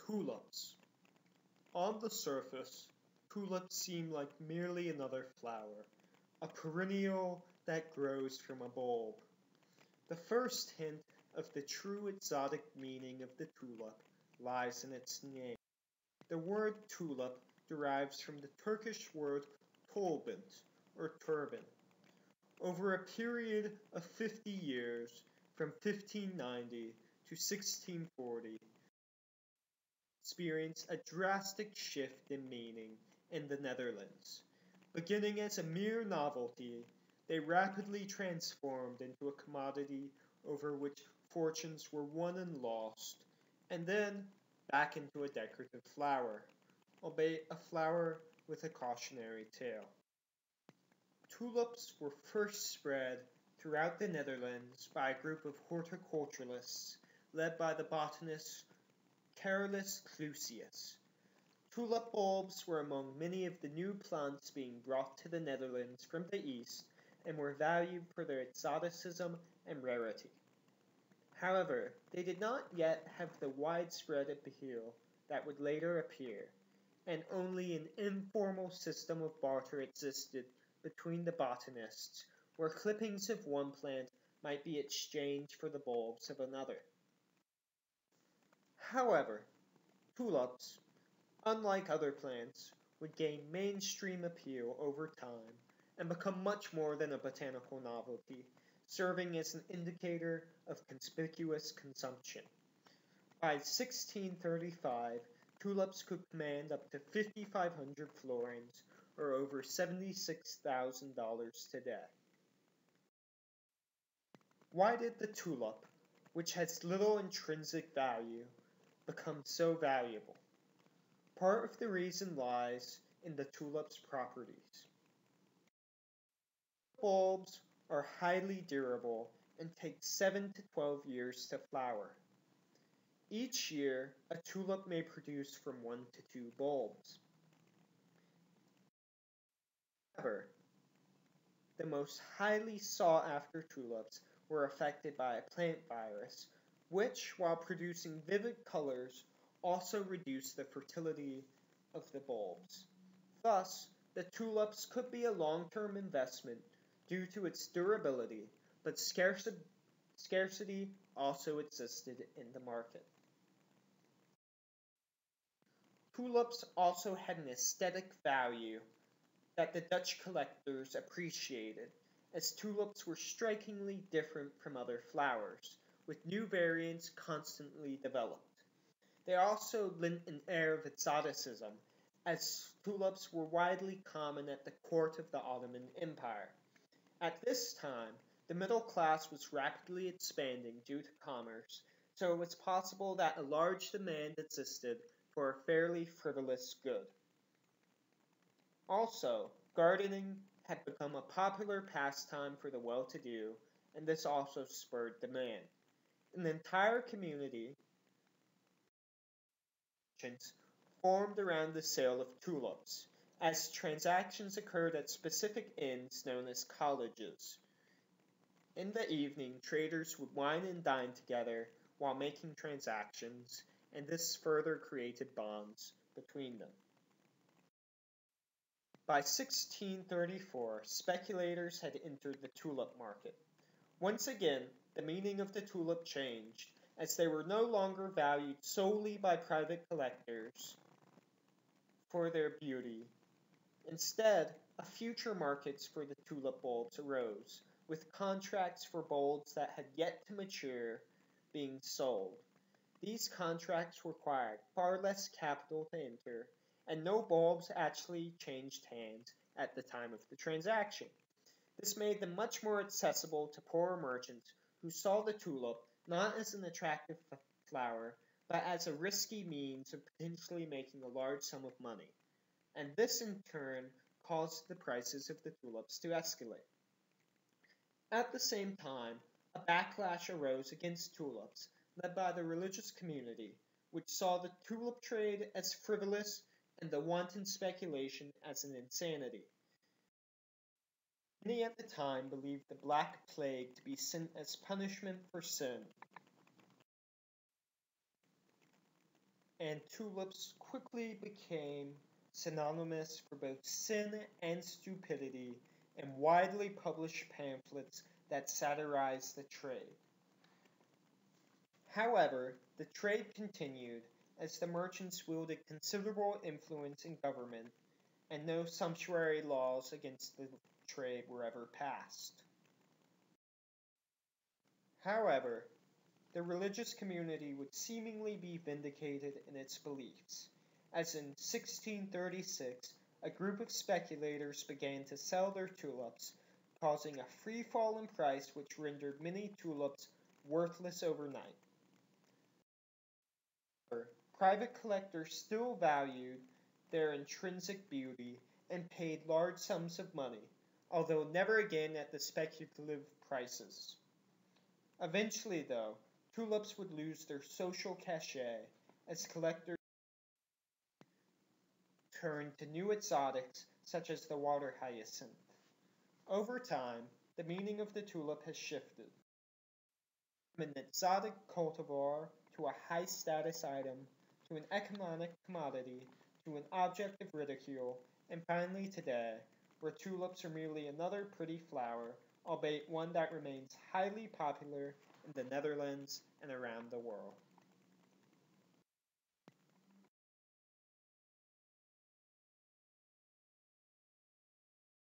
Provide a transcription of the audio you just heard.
Tulips. On the surface, tulips seem like merely another flower, a perennial that grows from a bulb. The first hint of the true exotic meaning of the tulip lies in its name. The word tulip derives from the Turkish word tulbent, or turban. Over a period of 50 years, from 1590 to 1640, experienced a drastic shift in meaning in the Netherlands. Beginning as a mere novelty, they rapidly transformed into a commodity over which fortunes were won and lost, and then back into a decorative flower, albeit a flower with a cautionary tale. Tulips were first spread throughout the Netherlands by a group of horticulturalists led by the botanist Carolus Clusius. Tulip bulbs were among many of the new plants being brought to the Netherlands from the east and were valued for their exoticism and rarity. However, they did not yet have the widespread appeal that would later appear, and only an informal system of barter existed between the botanists, where clippings of one plant might be exchanged for the bulbs of another. However, tulips, unlike other plants, would gain mainstream appeal over time and become much more than a botanical novelty, serving as an indicator of conspicuous consumption. By 1635, tulips could command up to 5,500 florins, or over $76,000 today. Why did the tulip, which has little intrinsic value, become so valuable? Part of the reason lies in the tulip's properties. Bulbs are highly durable and take 7 to 12 years to flower. Each year, a tulip may produce from 1 to 2 bulbs. However, the most highly sought-after tulips were affected by a plant virus, which, while producing vivid colors, also reduced the fertility of the bulbs. Thus, the tulips could be a long-term investment due to its durability, but scarcity also existed in the market. Tulips also had an aesthetic value that the Dutch collectors appreciated, as tulips were strikingly different from other flowers, with new variants constantly developed. They also lent an air of exoticism, as tulips were widely common at the court of the Ottoman Empire. At this time, the middle class was rapidly expanding due to commerce, so it was possible that a large demand existed for a fairly frivolous good. Also, gardening had become a popular pastime for the well-to-do, and this also spurred demand. An entire community formed around the sale of tulips, as transactions occurred at specific inns known as colleges. In the evening, traders would wine and dine together while making transactions, and this further created bonds between them. By 1634, speculators had entered the tulip market. Once again, the meaning of the tulip changed, as they were no longer valued solely by private collectors for their beauty. Instead, a future market for the tulip bulbs arose, with contracts for bulbs that had yet to mature being sold. These contracts required far less capital to enter, and no bulbs actually changed hands at the time of the transaction. This made them much more accessible to poorer merchants who saw the tulip not as an attractive flower, but as a risky means of potentially making a large sum of money. And this in turn caused the prices of the tulips to escalate. At the same time, a backlash arose against tulips, led by the religious community, which saw the tulip trade as frivolous and the wanton speculation as an insanity. Many at the time believed the Black Plague to be sent as punishment for sin. and tulips quickly became synonymous for both sin and stupidity in widely published pamphlets that satirized the trade. However, the trade continued as the merchants wielded considerable influence in government, and no sumptuary laws against the trade were ever passed. However, the religious community would seemingly be vindicated in its beliefs, as in 1636 a group of speculators began to sell their tulips, causing a free fall in price which rendered many tulips worthless overnight. Private collectors still valued their intrinsic beauty and paid large sums of money, although never again at the speculative prices. Eventually, though, tulips would lose their social cachet as collectors turned to new exotics such as the water hyacinth. Over time, the meaning of the tulip has shifted from an exotic cultivar to a high status item to an economic commodity to an object of ridicule, and finally today, where tulips are merely another pretty flower, albeit one that remains highly popular in the Netherlands and around the world.